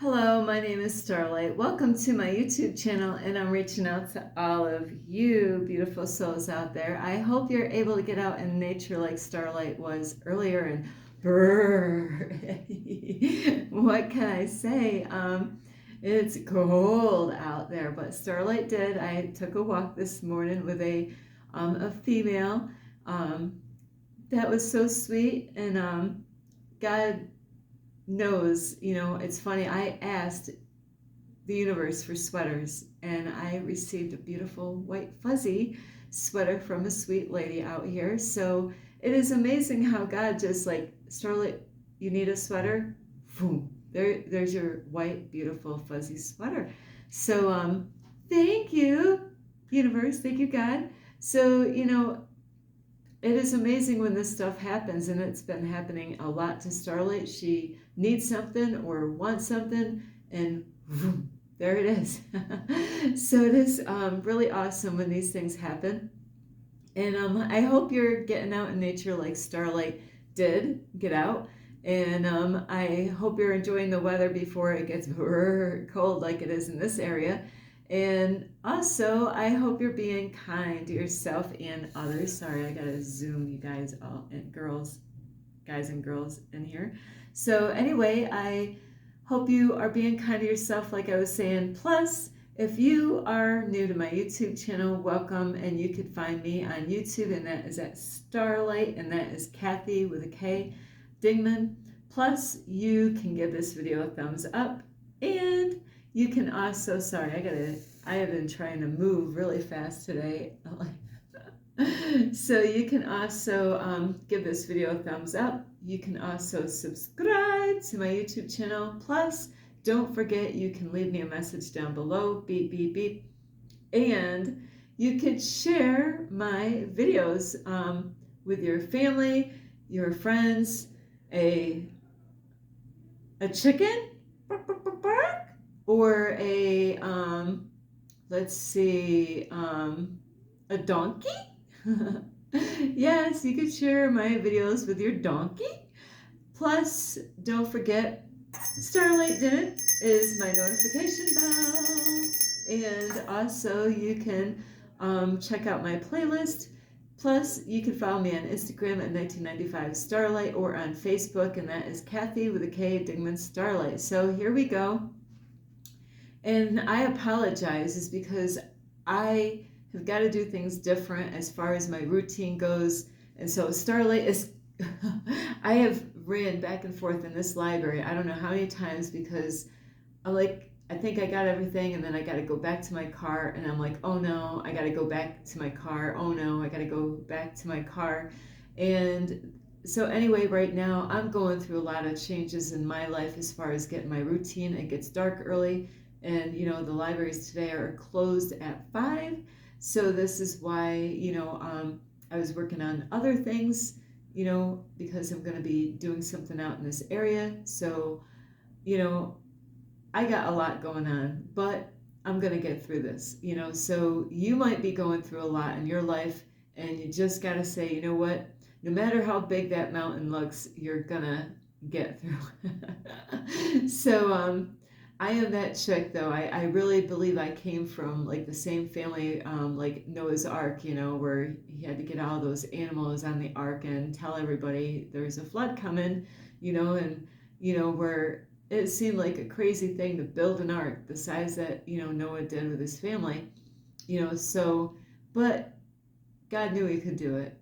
Hello, my name is Starlight. Welcome to my YouTube channel, and I'm reaching out to all of you beautiful souls out there. I hope you're able to get out in nature like Starlight was earlier and brrr. What can I say? It's cold out there, but Starlight did. I took a walk this morning with a female. Um, that was so sweet, and God knows, it's funny. I asked the universe for sweaters, and I received a beautiful white fuzzy sweater from a sweet lady out here. So it is amazing how God just like, Starlight, you need a sweater? Boom. There's your white, beautiful, fuzzy sweater. So thank you, universe. Thank you, God. So, it is amazing when this stuff happens, and it's been happening a lot to Starlight. She needs something or wants something, and vroom, there it is. So it is really awesome when these things happen. And I hope you're getting out in nature like Starlight did get out. And I hope you're enjoying the weather before it gets cold like it is in this area. And also, I hope you're being kind to yourself and others. Sorry, I gotta zoom you guys all and girls, guys and girls in here. So anyway, I hope you are being kind to yourself, like I was saying. Plus, if you are new to my YouTube channel, welcome, and you can find me on YouTube, and that is at Starlight, and that is Kathy with a K, Dingman. Plus, you can give this video a thumbs up, and you can also, sorry, I have been trying to move really fast today. So you can also give this video a thumbs up. You can also subscribe to my YouTube channel. Plus, don't forget, you can leave me a message down below, beep, beep, beep. And you could share my videos with your family, your friends, a chicken, or a, let's see, a donkey? Yes, you could share my videos with your donkey. Plus, don't forget, Starlight Did It is my notification bell. And also, you can check out my playlist. Plus, you can follow me on Instagram at 1995 Starlight or on Facebook, and that is Kathy with a K, Dingman Starlight. So here we go. And I apologize, is because I have got to do things different as far as my routine goes. And so Starlight is, I have ran back and forth in this library, I don't know how many times, because I think I got everything, and then I got to go back to my car, and I'm like, oh no, I got to go back to my car. Oh no, I got to go back to my car. And so anyway, right now I'm going through a lot of changes in my life as far as getting my routine. It gets dark early, and the libraries today are closed at 5. So this is why, I was working on other things, because I'm going to be doing something out in this area. So, I got a lot going on, but I'm going to get through this, So you might be going through a lot in your life, and you just got to say, you know what? No matter how big that mountain looks, you're going to get through. So, I am that chick, though. I really believe I came from like the same family, like Noah's Ark, where he had to get all those animals on the ark and tell everybody there's a flood coming, and where it seemed like a crazy thing to build an ark the size that Noah did with his family, So, but God knew he could do it.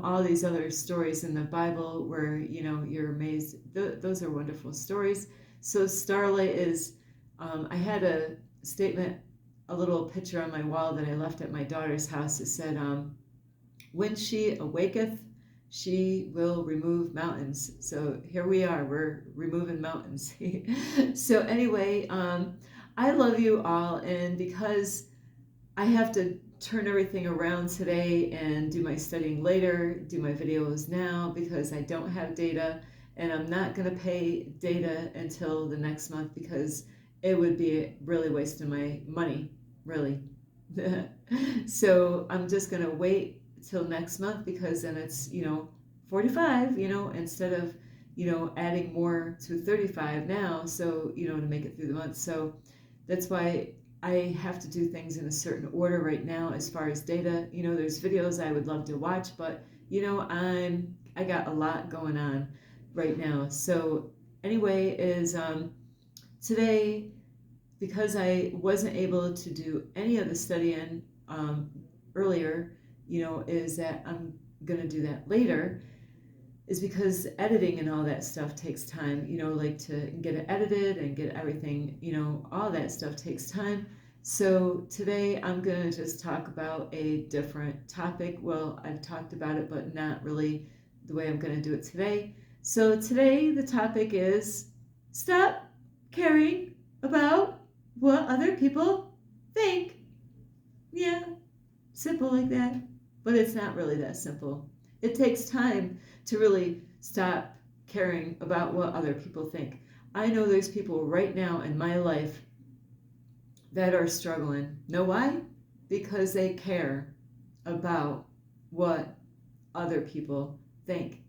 All these other stories in the Bible where you're amazed. Those are wonderful stories. So Starlight is. I had a statement, a little picture on my wall that I left at my daughter's house. It said, when she awaketh, she will remove mountains. So here we are, we're removing mountains. So anyway, I love you all, and because I have to turn everything around today and do my studying later, do my videos now, because I don't have data, and I'm not going to pay data until the next month, because it would be really wasting my money, really. So I'm just going to wait till next month, because then it's, 45, instead of, adding more to 35 now, so, to make it through the month. So that's why I have to do things in a certain order right now as far as data. There's videos I would love to watch, but, I got a lot going on right now. So anyway, is today, because I wasn't able to do any of the studying earlier, is that I'm going to do that later, is because editing and all that stuff takes time, like to get it edited and get everything, all that stuff takes time. So today I'm going to just talk about a different topic. Well, I've talked about it, but not really the way I'm going to do it today. So today the topic is stop caring about what other people think. Yeah, simple like that. But it's not really that simple. It takes time to really stop caring about what other people think. I know there's people right now in my life that are struggling. Know why? Because they care about what other people think.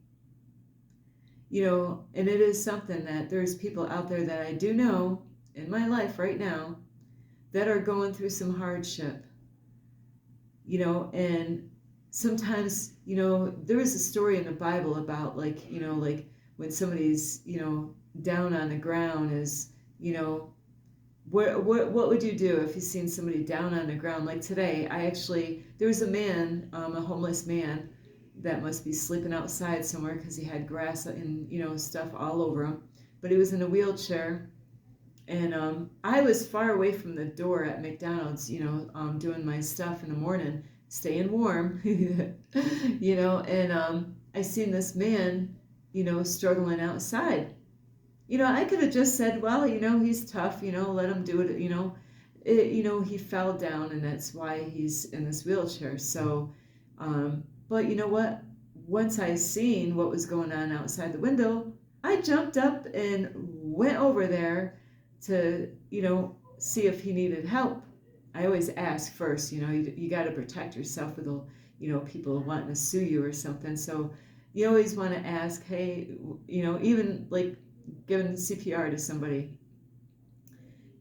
And it is something that there's people out there that I do know in my life right now that are going through some hardship. And sometimes, there is a story in the Bible about like when somebody's, down on the ground is, what would you do if you seen somebody down on the ground? Like today, there was a man, a homeless man that must be sleeping outside somewhere because he had grass and, stuff all over him, but he was in a wheelchair. And I was far away from the door at McDonald's, doing my stuff in the morning, staying warm, and I seen this man, struggling outside. I could have just said, well, he's tough, let him do it, he fell down and that's why he's in this wheelchair. So, but you know what? Once I seen what was going on outside the window, I jumped up and went over there to, see if he needed help. I always ask first, you got to protect yourself with, people wanting to sue you or something. So you always want to ask, hey, even like giving CPR to somebody.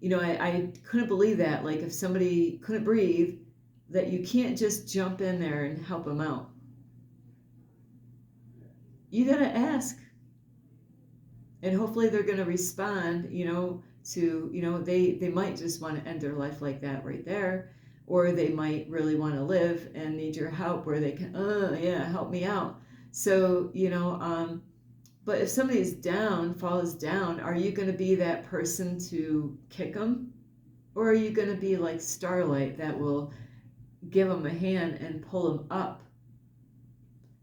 I couldn't believe that. Like if somebody couldn't breathe, that you can't just jump in there and help them out. You got to ask. And hopefully they're going to respond, to, they might just want to end their life like that right there. Or they might really want to live and need your help where they can, help me out. So, but if somebody's falls down, are you going to be that person to kick them? Or are you going to be like Starlight that will give them a hand and pull them up?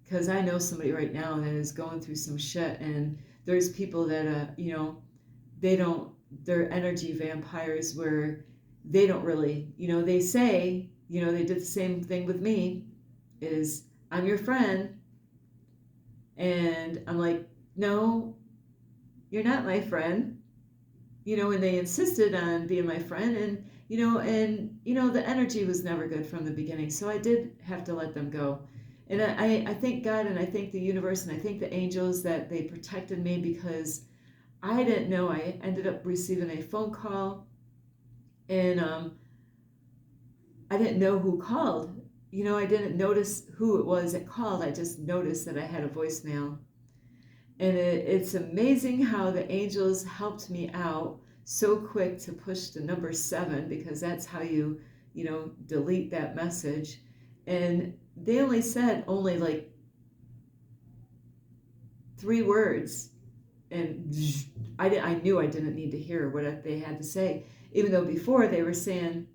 Because I know somebody right now that is going through some shit, and there's people that, they're energy vampires where they don't really, they say, they did the same thing with me, is I'm your friend. And I'm like, no, you're not my friend. And they insisted on being my friend, and, the energy was never good from the beginning. So I did have to let them go. And I thank God and I thank the universe and I thank the angels that they protected me, because I didn't know. I ended up receiving a phone call, and I didn't know who called. I didn't notice who it was that called. I just noticed that I had a voicemail. And it's amazing how the angels helped me out so quick to push the number 7, because that's how you delete that message. And they only said like 3 words, and I knew I didn't need to hear what they had to say, even though before they were saying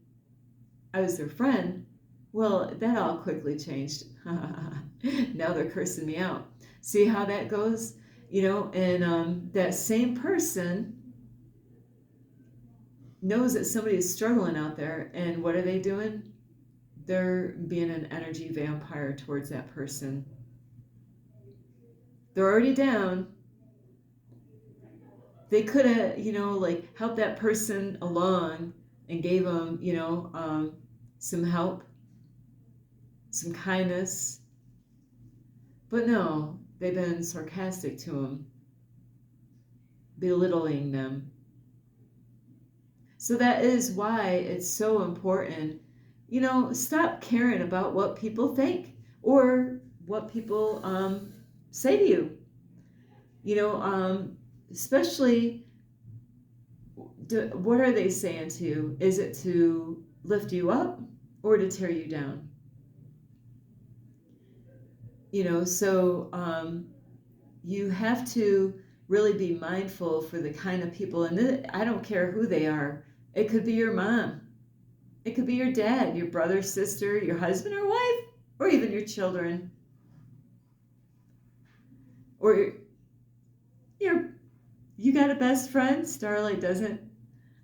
I was their friend. Well, that all quickly changed. Now they're cursing me out. See how that goes? And that same person knows that somebody is struggling out there, and what are they doing? They're being an energy vampire towards that person. They're already down. They could have, like helped that person along and gave them, some help, some kindness. But no, they've been sarcastic to them. belittling them. So that is why it's so important, stop caring about what people think or what people say to you. Especially, what are they saying to you? Is it to lift you up or to tear you down? So you have to really be mindful for the kind of people, and I don't care who they are. It could be your mom, it could be your dad, your brother, sister, your husband or wife, or even your children, or you got a best friend. Starlight doesn't.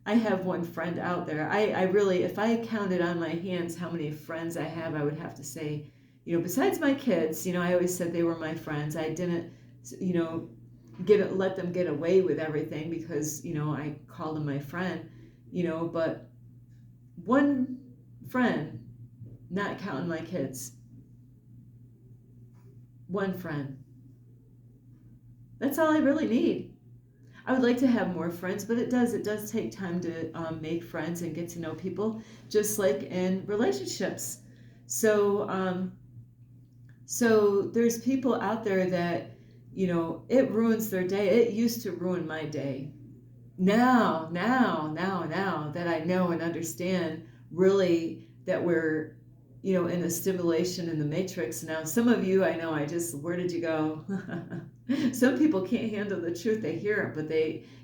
I have one friend out there. I really, if I counted on my hands how many friends I have, I would have to say, besides my kids, I always said they were my friends. I didn't, let them get away with everything because, I called them my friend, but one friend, not counting my kids, one friend. That's all I really need. I would like to have more friends, but it does take time to make friends and get to know people, just like in relationships. So so there's people out there that, it ruins their day. It used to ruin my day. Now that I know and understand really that we're, in the stimulation in the matrix. Now, some of you, I know, where did you go? Some people can't handle the truth. They hear it, but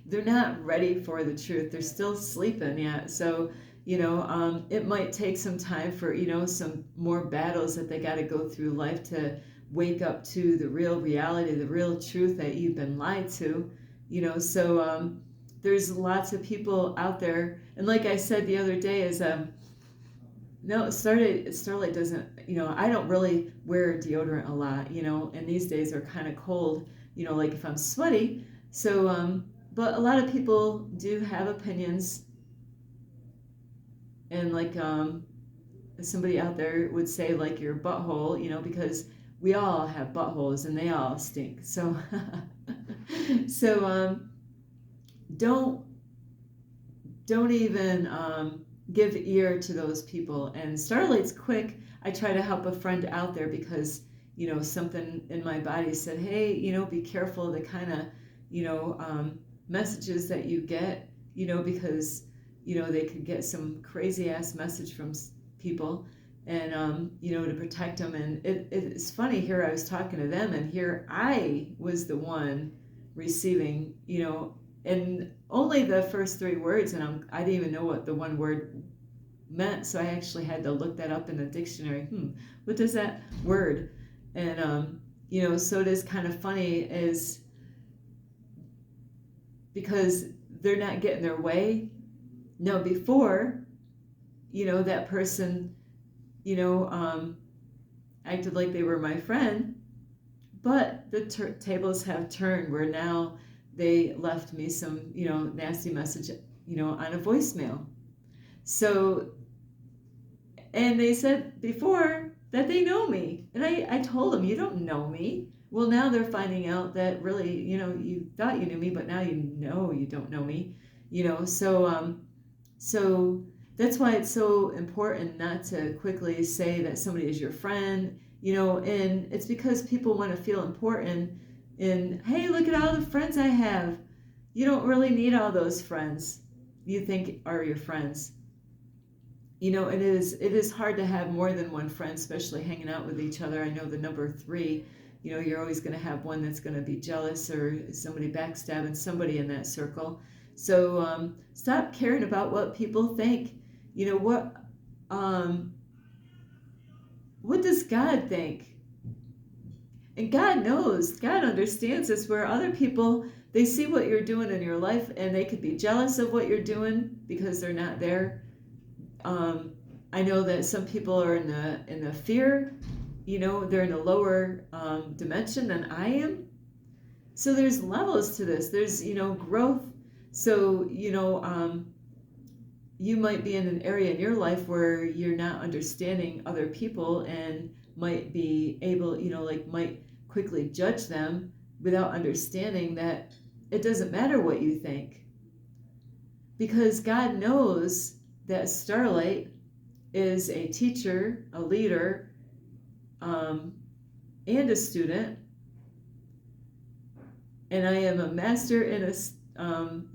they're not ready for the truth. They're still sleeping yet. So, it might take some time for, some more battles that they got to go through life to wake up to the real reality, the real truth that you've been lied to, so there's lots of people out there. And like I said the other day is, no, Starlight doesn't, I don't really wear deodorant a lot, and these days are kind of cold, like if I'm sweaty. So, but a lot of people do have opinions. And like somebody out there would say, like, your butthole, because we all have buttholes and they all stink. So, so don't even give ear to those people. And Starlight's quick. I try to help a friend out there because, something in my body said, hey, be careful the kind of, messages that you get, because, they could get some crazy ass message from people and, to protect them. And it's funny, here I was talking to them and here I was the one receiving, and only the first 3 words, and I didn't even know what the one word meant, so I actually had to look that up in the dictionary. What does that word? And so it is kind of funny, is because they're not getting their way. No, before, that person, acted like they were my friend, but the tables have turned where now they left me some, nasty message, on a voicemail. So, and they said before that they know me. And I told them, you don't know me. Well, now they're finding out that really, you thought you knew me, but now you don't know me. So that's why it's so important not to quickly say that somebody is your friend, and it's because people want to feel important in, hey, look at all the friends I have. You don't really need all those friends you think are your friends. It is hard to have more than one friend, especially hanging out with each other. I know the number 3, you're always going to have one that's going to be jealous or somebody backstabbing somebody in that circle. So stop caring about what people think. What does God think? And God knows, God understands this, where other people, they see what you're doing in your life and they could be jealous of what you're doing because they're not there. I know that some people are in the fear, they're in a lower dimension than I am. So there's levels to this. There's, growth. So, you might be in an area in your life where you're not understanding other people and might be able, might quickly judge them without understanding that, it doesn't matter what you think, because God knows that Starlight is a teacher, a leader, and a student, and I am a master and a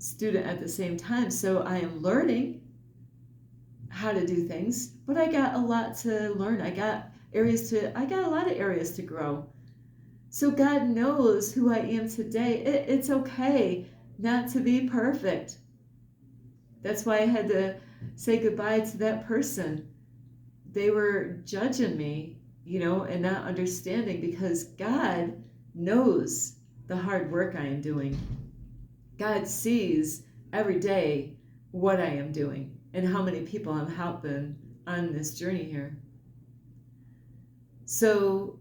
student at the same time. So I am learning how to do things, but I got a lot to learn. I got a lot of areas to grow. So God knows who I am today. It's okay not to be perfect. That's why I had to say goodbye to that person. They were judging me, and not understanding, because God knows the hard work I am doing. God sees every day what I am doing and how many people I'm helping on this journey here. So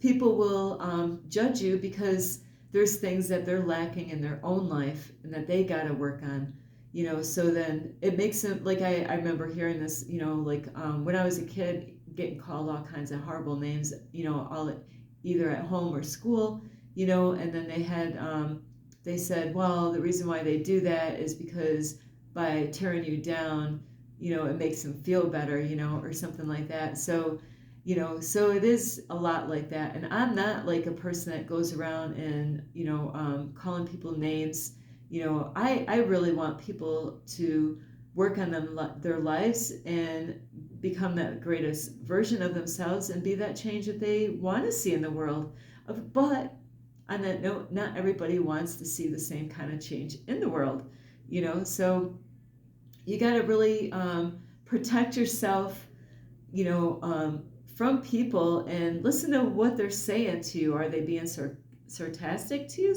people will judge you because there's things that they're lacking in their own life and that they got to work on. So then it makes them, like, I remember hearing this, when I was a kid, getting called all kinds of horrible names, all either at home or school, and then they said, well, the reason why they do that is because by tearing you down, it makes them feel better, or something like that. So so it is a lot like that. And I'm not like a person that goes around and, calling people names. I really want people to work on their lives and become that greatest version of themselves and be that change that they want to see in the world. But on that note, not everybody wants to see the same kind of change in the world, so you got to really protect yourself, from people, and listen to what they're saying to you. Are they being sarcastic to you?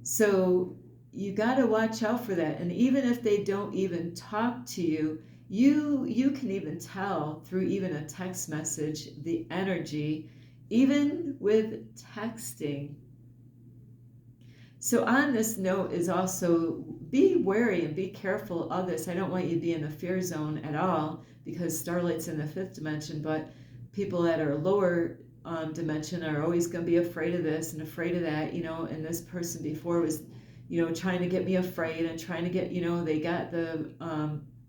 So you got to watch out for that. And even if they don't even talk to you, you can even tell through even a text message the energy, even with texting. So on this note is also be wary and be careful of this. I don't want you to be in the fear zone at all, because Starlight's in the 5th dimension, but people that are lower dimension are always going to be afraid of this and afraid of that, and this person before was, trying to get me afraid and trying to get, they got the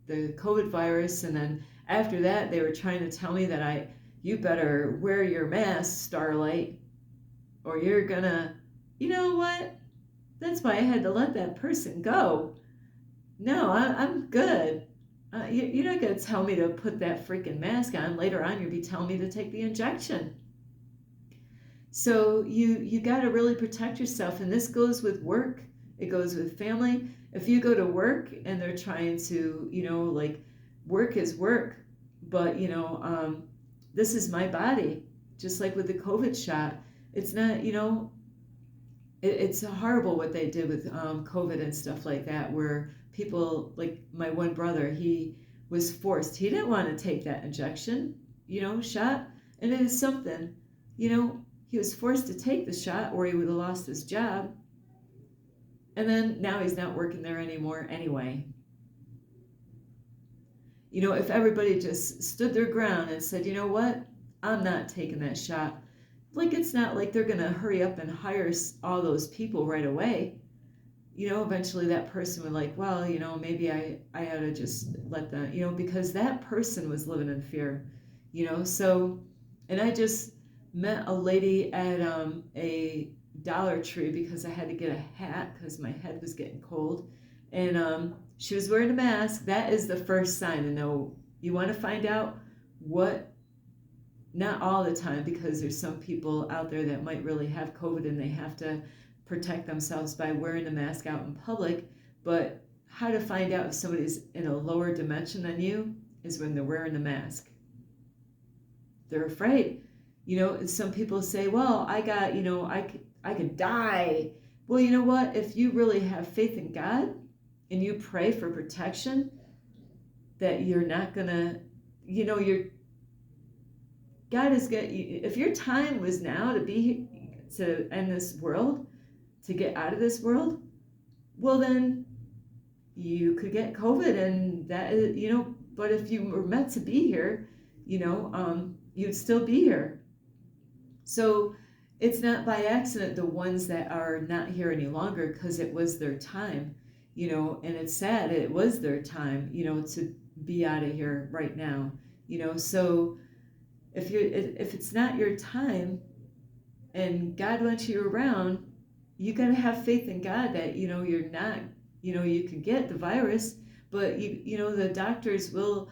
COVID virus, and then after that they were trying to tell me that you better wear your mask, Starlight, or you're gonna, you know what? That's why I had to let that person go. No, I'm good. You're not going to tell me to put that freaking mask on. Later on, you'll be telling me to take the injection. So you got to really protect yourself. And this goes with work. It goes with family. If you go to work and they're trying to, work is work. But, this is my body. Just like with the COVID shot. It's not, it's horrible what they did with COVID and stuff like that, where people, like my one brother, he was forced. He didn't want to take that injection, shot. And it is something, he was forced to take the shot or he would have lost his job. And then now he's not working there anymore anyway. If everybody just stood their ground and said, you know what, I'm not taking that shot. Like, it's not like they're going to hurry up and hire all those people right away. Eventually that person would well, maybe I ought to just let them, because that person was living in fear, So, and I just met a lady at a Dollar Tree because I had to get a hat because my head was getting cold. And she was wearing a mask. That is the first sign to know. You want to find out what, not all the time, because there's some people out there that might really have COVID and they have to protect themselves by wearing a mask out in public. But how to find out if somebody's in a lower dimension than you is when they're wearing the mask. They're afraid. Some people say, well, I got, I could die. Well, you know what? If you really have faith in God and you pray for protection, that you're not gonna, God is good. If your time was now to end this world, to get out of this world, well then you could get COVID, and that is, but if you were meant to be here, you'd still be here. So it's not by accident the ones that are not here any longer, because it was their time, and it's sad, it was their time, to be out of here right now, so if it's not your time and God wants you around, you got to have faith in God that you're not, you can get the virus, but the doctors will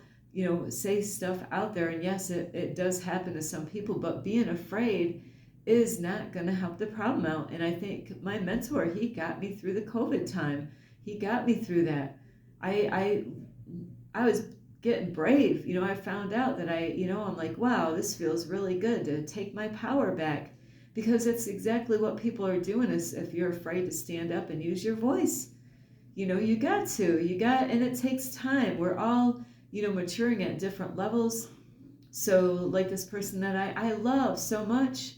say stuff out there, and yes, it does happen to some people, but being afraid is not going to help the problem out. And I think my mentor, he got me through the COVID time. He got me through that. I was getting brave. I found out that I'm like, wow, this feels really good to take my power back, because it's exactly what people are doing. Is if you're afraid to stand up and use your voice, you got, and it takes time. We're all, maturing at different levels. So like this person that I love so much,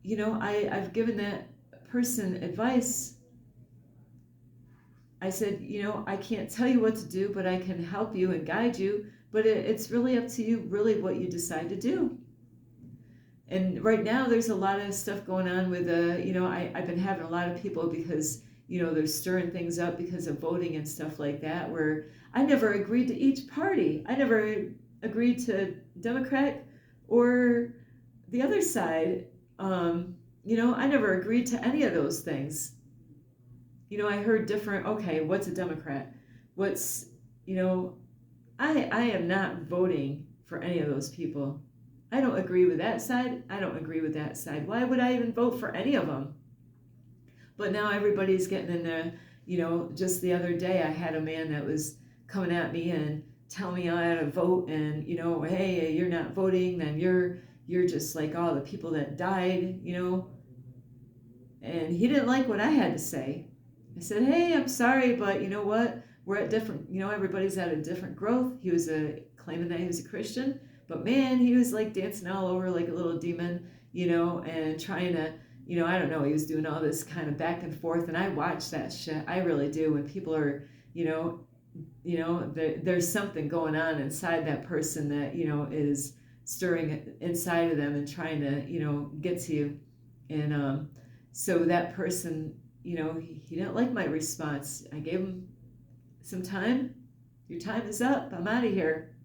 I've given that person advice. I said, I can't tell you what to do, but I can help you and guide you. But it's really up to you, really, what you decide to do. And right now, there's a lot of stuff going on with, I've been having a lot of people, because, they're stirring things up because of voting and stuff like that, where I never agreed to each party. I never agreed to Democrat or the other side. I never agreed to any of those things. I heard different, okay, what's a Democrat? What's, I am not voting for any of those people. I don't agree with that side. I don't agree with that side. Why would I even vote for any of them? But now everybody's getting in there. Just the other day I had a man that was coming at me and telling me I had to vote, and, hey, you're not voting, then you're just like all the people that died, and he didn't like what I had to say. I said, hey, I'm sorry, but you know what? We're at different, everybody's at a different growth. He was claiming that he was a Christian, but man, he was like dancing all over like a little demon, and trying to, I don't know, he was doing all this kind of back and forth, and I watch that shit. I really do. When people are, there's something going on inside that person that, is stirring inside of them and trying to, get to you. And so that person, he didn't like my response. I gave him some time. Your time is up. I'm out of here.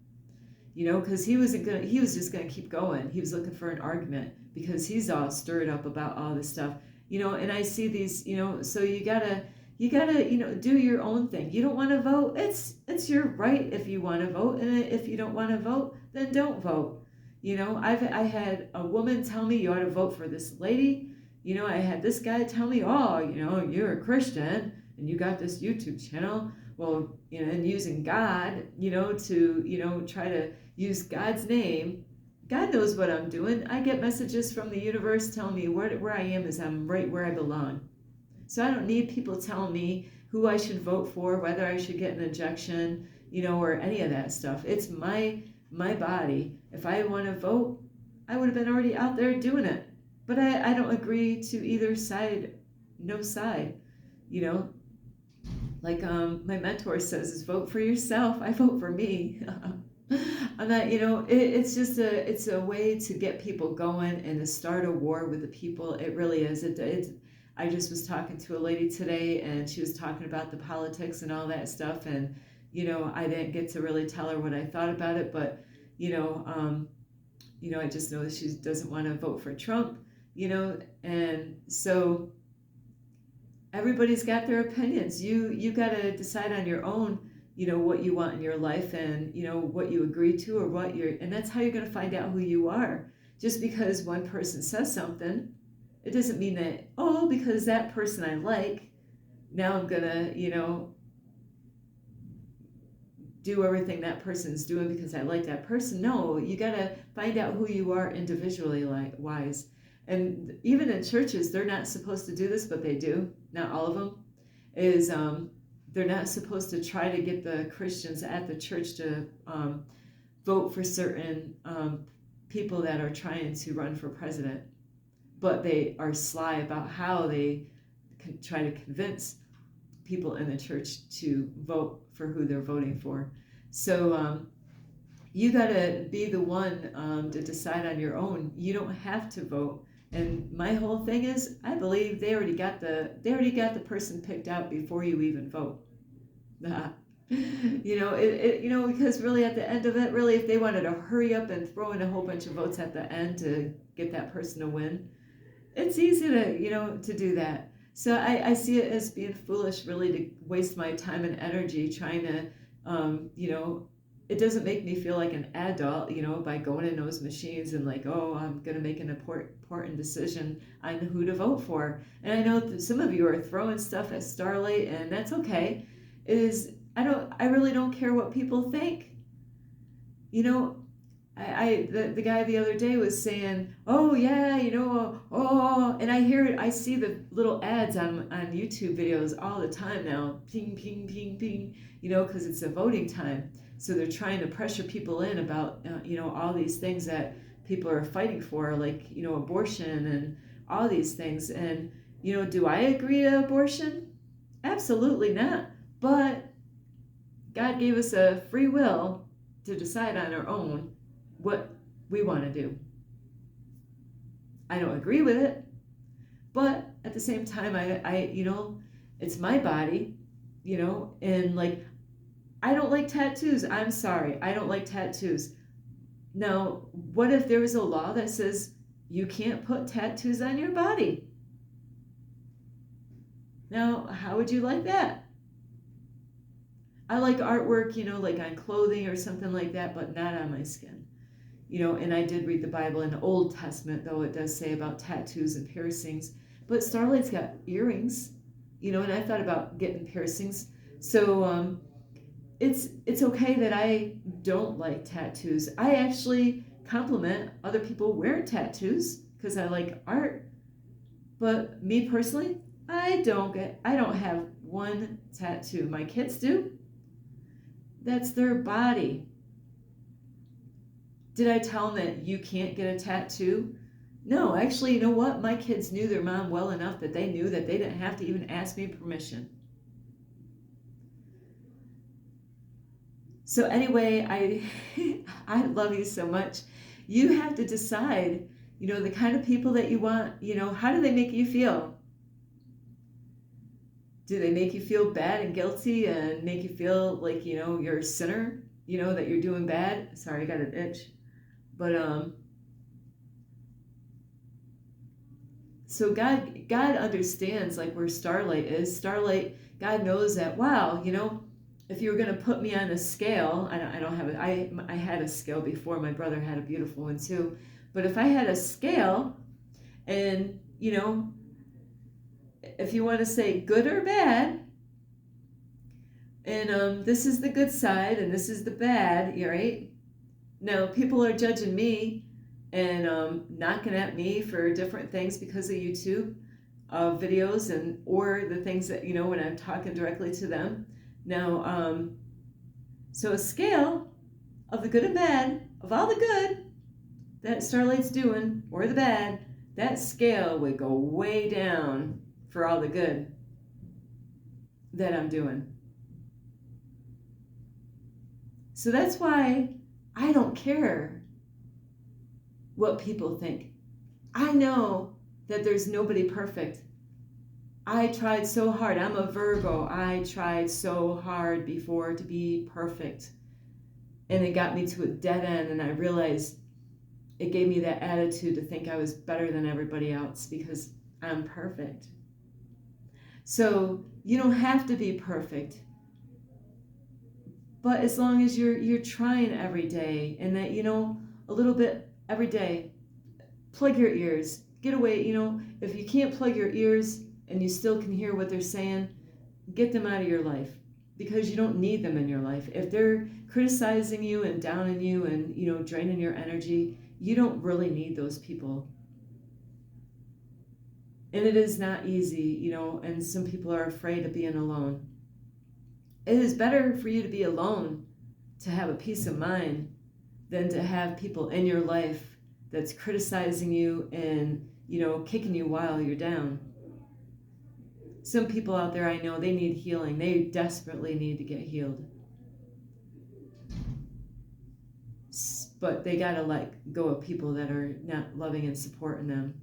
Because he was just gonna keep going. He was looking for an argument, because he's all stirred up about all this stuff. And I see these, so you gotta, do your own thing. You don't want to vote. It's your right if you want to vote, and if you don't want to vote, then don't vote. I had a woman tell me, you ought to vote for this lady. I had this guy tell me, oh, you're a Christian and you got this YouTube channel. Well, and using God, to try to use God's name. God knows what I'm doing. I get messages from the universe telling me where I am is I'm right where I belong. So I don't need people telling me who I should vote for, whether I should get an injection, or any of that stuff. It's my body. If I want to vote, I would have been already out there doing it. But I don't agree to either side, no side, Like my mentor says, is vote for yourself. I vote for me. I'm not, it's just it's a way to get people going and to start a war with the people. It really is. I just was talking to a lady today, and she was talking about the politics and all that stuff. And, I didn't get to really tell her what I thought about it, but, I just know that she doesn't want to vote for Trump, and so everybody's got their opinions. You got to decide on your own, what you want in your life, and, what you agree to, or and that's how you're going to find out who you are. Just because one person says something, it doesn't mean that, because that person I like, now I'm going to, do everything that person's doing because I like that person. No, you got to find out who you are individually wise. And even in churches, they're not supposed to do this, but they do. Not all of them. Is they're not supposed to try to get the Christians at the church to vote for certain people that are trying to run for president. But they are sly about how they can try to convince people in the church to vote for who they're voting for. So, you got to be the one to decide on your own. You don't have to vote. And my whole thing is, I believe they already got the person picked out before you even vote. Because really at the end of it, really, if they wanted to hurry up and throw in a whole bunch of votes at the end to get that person to win, it's easy to do that. So I see it as being foolish, really, to waste my time and energy trying to, it doesn't make me feel like an adult, by going in those machines and like, oh, I'm going to make an important decision on who to vote for. And I know that some of you are throwing stuff at Starlight, and that's okay. I really don't care what people think. The guy the other day was saying, oh yeah, and I see the little ads on YouTube videos all the time now, ping, ping, ping, ping, because it's a voting time. So they're trying to pressure people in about, all these things that people are fighting for, like, abortion and all these things. And, do I agree to abortion? Absolutely not. But God gave us a free will to decide on our own what we want to do. I don't agree with it, but at the same time, I it's my body, and like, I don't like tattoos. I'm sorry, I don't like tattoos. Now, what if there was a law that says you can't put tattoos on your body? Now, how would you like that? I like artwork, like on clothing or something like that, but not on my skin. And I did read the Bible in the Old Testament, though it does say about tattoos and piercings. But Starlight's got earrings, and I thought about getting piercings. So it's okay that I don't like tattoos. I actually compliment other people wearing tattoos because I like art. But me personally, I don't have one tattoo. My kids do. That's their body. Did I tell them that you can't get a tattoo? No, actually, you know what? My kids knew their mom well enough that they knew that they didn't have to even ask me permission. So anyway, I love you so much. You have to decide, the kind of people that you want, how do they make you feel? Do they make you feel bad and guilty and make you feel like, you're a sinner, that you're doing bad? Sorry, I got an itch. But so God understands like where Starlight is. Starlight, God knows that, wow, if you were going to put me on a scale, I don't have it. I had a scale before. My brother had a beautiful one too. But if I had a scale and, if you want to say good or bad, and this is the good side and this is the bad, right? Now, people are judging me and knocking at me for different things because of YouTube videos or the things that, when I'm talking directly to them. Now, so a scale of the good and bad, of all the good that Starlight's doing, or the bad, that scale would go way down for all the good that I'm doing. So that's why I don't care what people think. I know that there's nobody perfect. I tried so hard. I'm a Virgo. I tried so hard before to be perfect. And it got me to a dead end, and I realized it gave me that attitude to think I was better than everybody else because I'm perfect. So you don't have to be perfect. But as long as you're trying every day and that, a little bit every day, plug your ears, get away, if you can't plug your ears and you still can hear what they're saying, get them out of your life because you don't need them in your life. If they're criticizing you and downing you and, draining your energy, you don't really need those people. And it is not easy, and some people are afraid of being alone. It is better for you to be alone to have a peace of mind than to have people in your life that's criticizing you and, kicking you while you're down. Some people out there I know, they need healing. They desperately need to get healed. but they got to let go of people that are not loving and supporting them.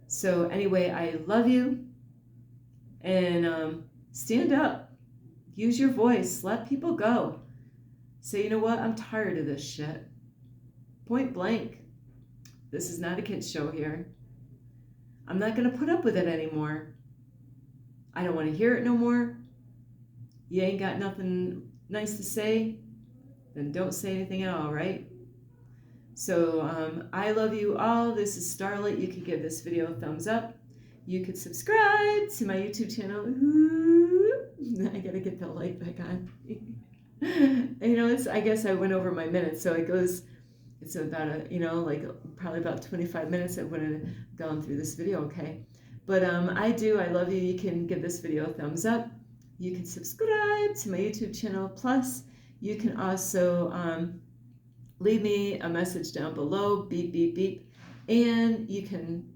So anyway, I love you, and stand up, use your voice, let people go. Say, you know what, I'm tired of this shit. Point blank. This is not a kid's show here. I'm not going to put up with it anymore. I don't want to hear it no more. You ain't got nothing nice to say, then don't say anything at all, right? So I love you all. This is Starlight. You can give this video a thumbs up. You could subscribe to my YouTube channel. Ooh, I gotta get the light back on. You know, I guess I went over my minutes, so it goes. It's about like probably about 25 minutes. I wouldn't have gone through this video, okay? But I love you. You can give this video a thumbs up. You can subscribe to my YouTube channel. Plus, you can also leave me a message down below, beep, beep, beep. And you can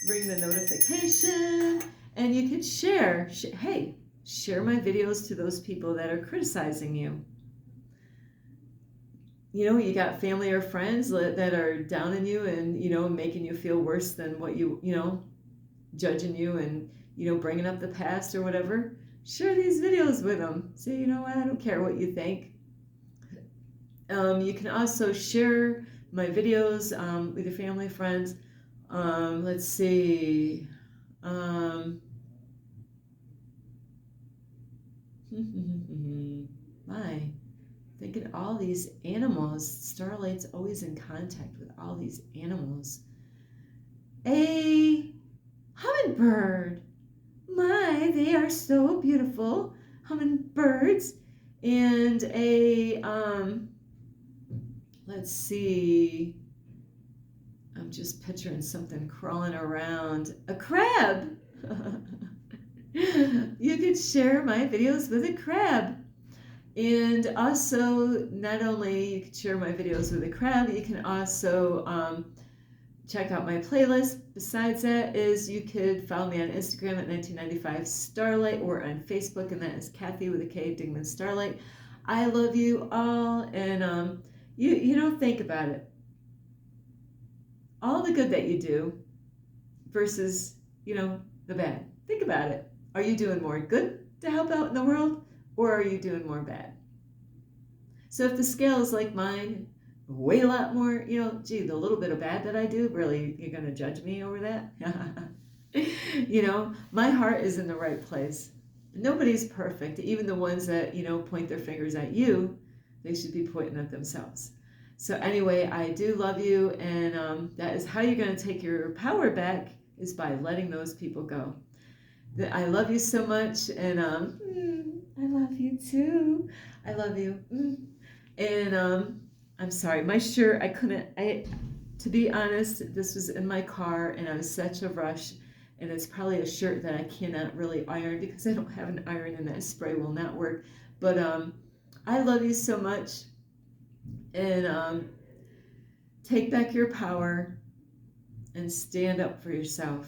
ring the notification, and you can share. Hey, share my videos to those people that are criticizing you. You know, you got family or friends that are down on you and, making you feel worse than what judging you and, bringing up the past or whatever. Share these videos with them. Say, you know what, I don't care what you think. You can also share my videos with your family, friends. Let's see. My. Thinking all these animals. Starlight's always in contact with all these animals. A hummingbird. My, they are so beautiful. Hummingbirds. And a, let's see. I'm just picturing something crawling around. A crab. You could share my videos with a crab. And also, not only you can share my videos with a crab, you can also check out my playlist. Besides that is you could follow me on Instagram at 1995 Starlight or on Facebook, and that is Kathy with a K, Dingman Starlight. I love you all, and think about it. All the good that you do versus, the bad. Think about it. Are you doing more good to help out in the world, or are you doing more bad? So if the scale is like mine, way a lot more, the little bit of bad that I do, really, you're going to judge me over that? My heart is in the right place. Nobody's perfect. Even the ones that, point their fingers at you, they should be pointing at themselves. So anyway, I do love you, and that is how you're going to take your power back, is by letting those people go. I love you so much, and I love you too. I love you. And I'm sorry, my shirt, to be honest, this was in my car, and I was such a rush, and it's probably a shirt that I cannot really iron because I don't have an iron, and that spray will not work. But I love you so much, and take back your power and stand up for yourself.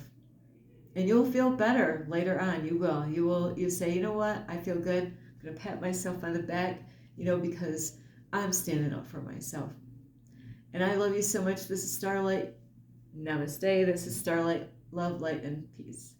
And you'll feel better later on. You will. You'll say, you know what? I feel good. I'm going to pat myself on the back, because I'm standing up for myself. And I love you so much. This is Starlight. Namaste. This is Starlight. Love, light, and peace.